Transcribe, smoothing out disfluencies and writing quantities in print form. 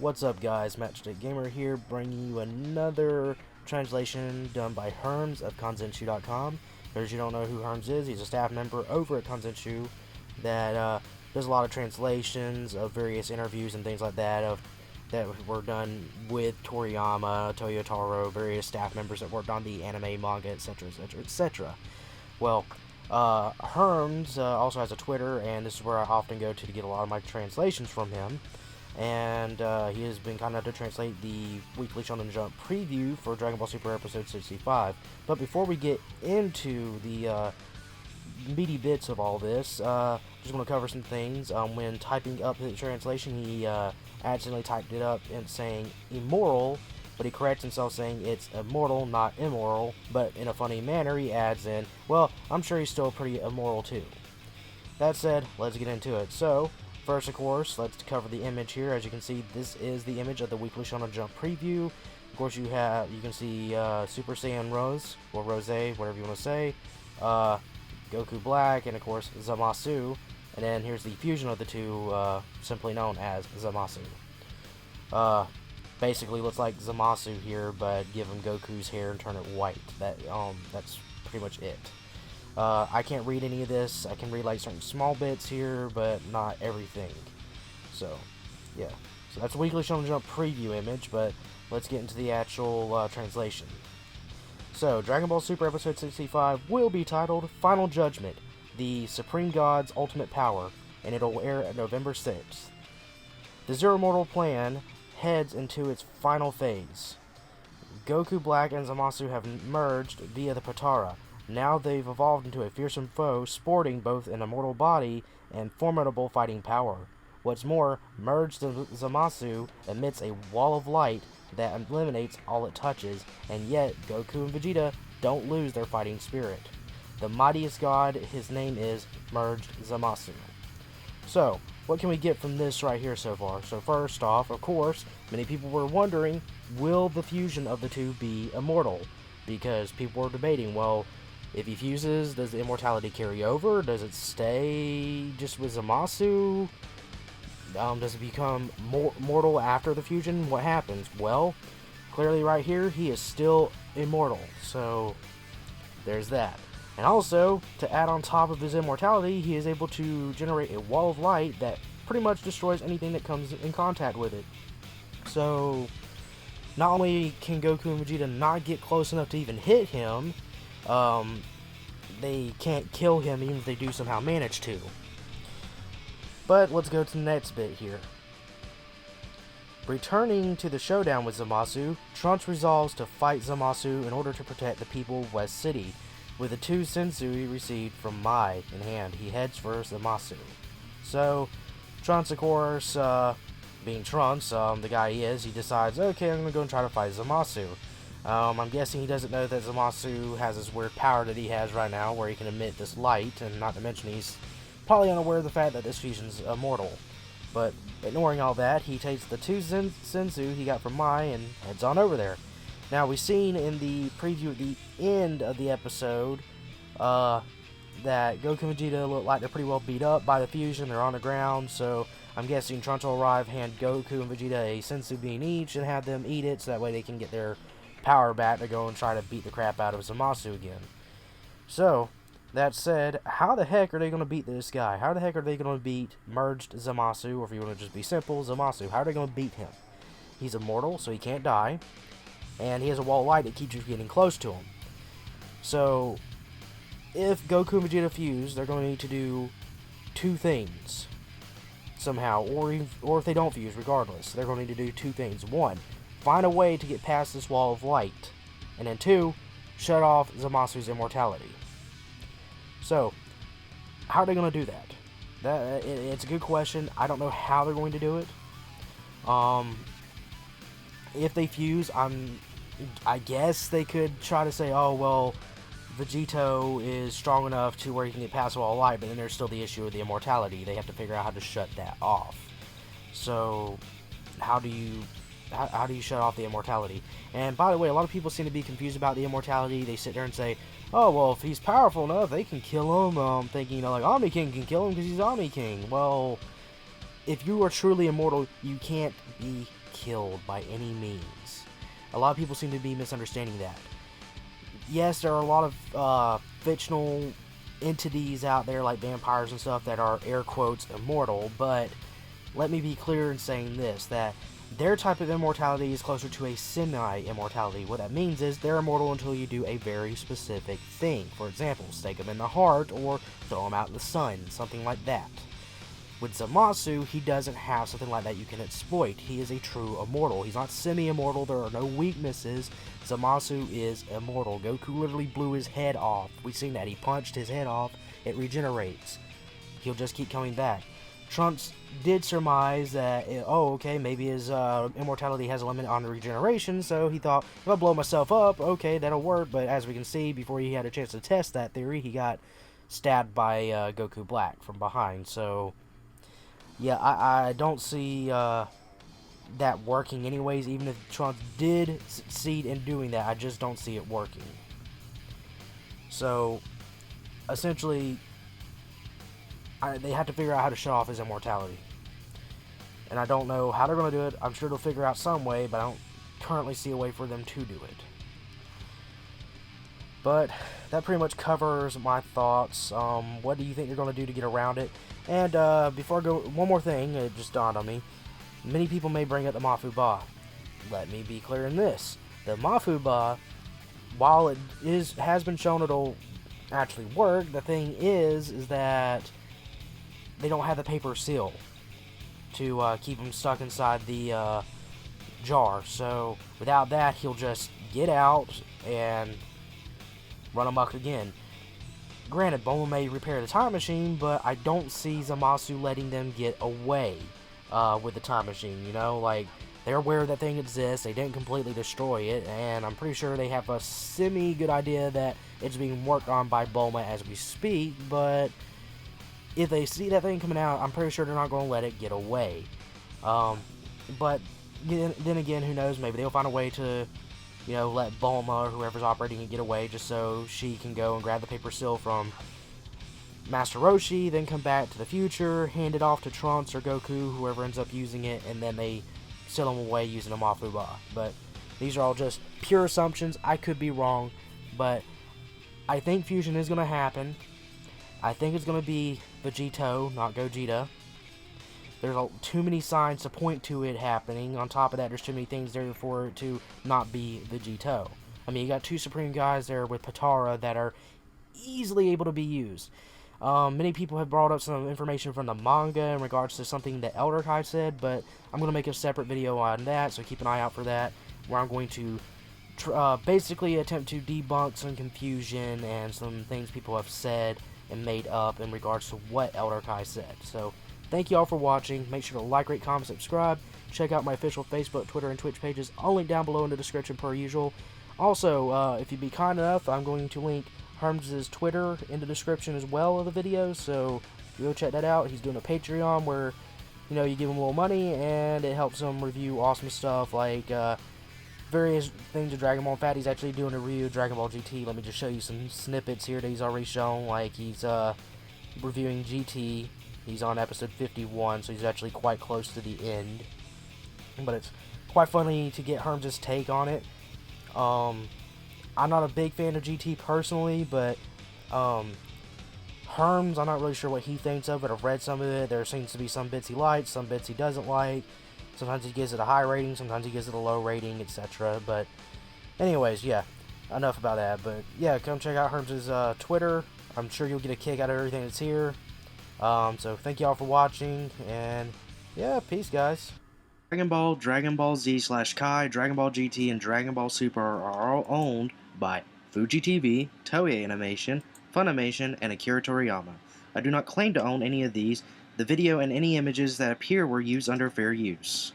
What's up, guys? Matchstick Gamer here, bringing you another translation done by Herms of Kanzenshuu.com. For those you don't know who Herms is, he's a staff member over at Kanzenshuu that does a lot of translations of various interviews and things like that that were done with Toriyama, Toyotaro, various staff members that worked on the anime, manga, etc., etc., etc. Well, Herms also has a Twitter, and this is where I often go to get a lot of my translations from him. And he has been kind enough to translate the Weekly Shonen Jump preview for Dragon Ball Super Episode 65. But before we get into the meaty bits of all this, just want to cover some things. When typing up the translation, he accidentally typed it up and saying immoral, but he corrects himself saying it's immortal, not immoral. But in a funny manner, he adds in, well, I'm sure he's still pretty immoral too. That said, let's get into it. So, first, of course, let's cover the image here. As you can see, this is the image of the Weekly Shonen Jump preview. Of course, you can see Super Saiyan Rose, or Rose, whatever you want to say, Goku Black, and of course Zamasu. And then here's the fusion of the two, simply known as Zamasu. Basically looks like Zamasu here, but give him Goku's hair and turn it white. That's pretty much it. I can't read any of this. I can read like certain small bits here, but not everything. So, yeah. So that's a Weekly Shonen Jump preview image, but let's get into the actual translation. So, Dragon Ball Super Episode 65 will be titled Final Judgment, the Supreme God's Ultimate Power, and it'll air at November 6th. The Zero Mortal Plan heads into its final phase. Goku Black and Zamasu have merged via the Potara. Now they've evolved into a fearsome foe, sporting both an immortal body and formidable fighting power. What's more, merged Zamasu emits a wall of light that eliminates all it touches, and yet Goku and Vegeta don't lose their fighting spirit. The mightiest god, his name is Merged Zamasu. So, what can we get from this right here so far? So first off, of course, many people were wondering, will the fusion of the two be immortal? Because people were debating, well, if he fuses, does the immortality carry over? Does it stay just with Zamasu? Does it become mortal after the fusion? What happens? Well, clearly right here, he is still immortal. So, there's that. And also, to add on top of his immortality, he is able to generate a wall of light that pretty much destroys anything that comes in contact with it. So, not only can Goku and Vegeta not get close enough to even hit him, they can't kill him even if they do somehow manage to. But let's go to the next bit here. Returning to the showdown with Zamasu, Trunks resolves to fight Zamasu in order to protect the people of West City. With the two senzu he received from Mai in hand, he heads for Zamasu. So, Trunks, of course, being Trunks, the guy he is, he decides, okay, I'm going to go and try to fight Zamasu. I'm guessing he doesn't know that Zamasu has this weird power that he has right now, where he can emit this light, and not to mention he's probably unaware of the fact that this fusion's immortal. But, ignoring all that, he takes the two senzu he got from Mai and heads on over there. Now, we've seen in the preview at the end of the episode that Goku and Vegeta look like they're pretty well beat up by the fusion. They're on the ground, so I'm guessing Trunks will arrive, hand Goku and Vegeta a senzu bean each, and have them eat it so that way they can get their power back to go and try to beat the crap out of Zamasu again. So, that said, how the heck are they going to beat this guy? How the heck are they going to beat Merged Zamasu, or if you want to just be simple, Zamasu? How are they going to beat him? He's immortal, so he can't die. And he has a wall of light that keeps you from getting close to him. So, if Goku and Vegeta fuse, they're going to need to do two things. Somehow, or if they don't fuse, regardless, they're going to need to do two things. One, find a way to get past this wall of light. And then two, shut off Zamasu's immortality. So, how are they going to do that? It's a good question. I don't know how they're going to do it. If they fuse, I guess they could try to say, oh, well, Vegito is strong enough to where he can get past the wall of light, but then there's still the issue of the immortality. They have to figure out how to shut that off. So, how do you shut off the immortality? And by the way, a lot of people seem to be confused about the immortality. They sit there and say, oh, well, if he's powerful enough, they can kill him. Thinking, like, Omni King can kill him because he's Omni King. Well, if you are truly immortal, you can't be killed by any means. A lot of people seem to be misunderstanding that. Yes, there are a lot of fictional entities out there like vampires and stuff that are air quotes immortal, but let me be clear in saying this, that their type of immortality is closer to a semi-immortality. What that means is they're immortal until you do a very specific thing. For example, stake them in the heart or throw them out in the sun, something like that. With Zamasu, he doesn't have something like that you can exploit. He is a true immortal. He's not semi-immortal, there are no weaknesses. Zamasu is immortal. Goku literally blew his head off. We've seen that. He punched his head off. It regenerates. He'll just keep coming back. Trunks did surmise that, okay, maybe his immortality has a limit on regeneration, so he thought, if I blow myself up, okay, that'll work. But as we can see, before he had a chance to test that theory, he got stabbed by Goku Black from behind. So yeah, I don't see that working anyways. Even if Trunks did succeed in doing that, I just don't see it working. So essentially, they have to figure out how to shut off his immortality. And I don't know how they're going to do it. I'm sure they'll figure out some way, but I don't currently see a way for them to do it. But that pretty much covers my thoughts. What do you think you're going to do to get around it? And before I go, one more thing, it just dawned on me. Many people may bring up the Mafuba. Let me be clear in this. The Mafuba, while it has been shown it'll actually work, the thing is that they don't have the paper seal to keep him stuck inside the jar. So without that, he'll just get out and run amok again. Granted, Bulma may repair the time machine, but I don't see Zamasu letting them get away with the time machine, you know? Like, they're aware that thing exists, they didn't completely destroy it, and I'm pretty sure they have a semi-good idea that it's being worked on by Bulma as we speak, but if they see that thing coming out, I'm pretty sure they're not going to let it get away. But then again, who knows, maybe they'll find a way to, you know, let Bulma or whoever's operating it get away just so she can go and grab the paper seal from Master Roshi, then come back to the future, hand it off to Trunks or Goku, whoever ends up using it, and then they seal them away using a Mafuba. But these are all just pure assumptions. I could be wrong, but I think fusion is going to happen. I think it's going to be Vegito, not Gogeta. There's too many signs to point to it happening. On top of that, there's too many things there for it to not be Vegito. I mean, you got two Supreme guys there with Potara that are easily able to be used. Many people have brought up some information from the manga in regards to something that Elder Kai said, but I'm going to make a separate video on that, so keep an eye out for that, where I'm going to basically attempt to debunk some confusion and some things people have said and made up in regards to what Elder Kai said. So thank you all for watching. Make sure to like, rate, comment, subscribe. Check out my official Facebook, Twitter, and Twitch pages. I'll link down below in the description per usual. Also, if you'd be kind enough, I'm going to link Herms' Twitter in the description as well of the video, so go check that out. He's doing a Patreon where, you know, you give him a little money and it helps him review awesome stuff like various things of Dragon Ball. In fact, he's actually doing a review of Dragon Ball GT. Let me just show you some snippets here that he's already shown. Like, he's reviewing GT. He's on episode 51, so he's actually quite close to the end. But it's quite funny to get Herms' take on it. I'm not a big fan of GT personally, but Herms, I'm not really sure what he thinks of it. I've read some of it. There seems to be some bits he likes, some bits he doesn't like. Sometimes he gives it a high rating, sometimes he gives it a low rating, etc. But anyways, yeah, enough about that. But yeah, come check out Herms' Twitter. I'm sure you'll get a kick out of everything that's here. So thank you all for watching, and yeah, peace, guys. Dragon Ball Z/Kai, Dragon Ball GT, and Dragon Ball Super are all owned by Fuji TV, Toei Animation, Funimation, and Akira Toriyama. I do not claim to own any of these. The video and any images that appear were used under fair use.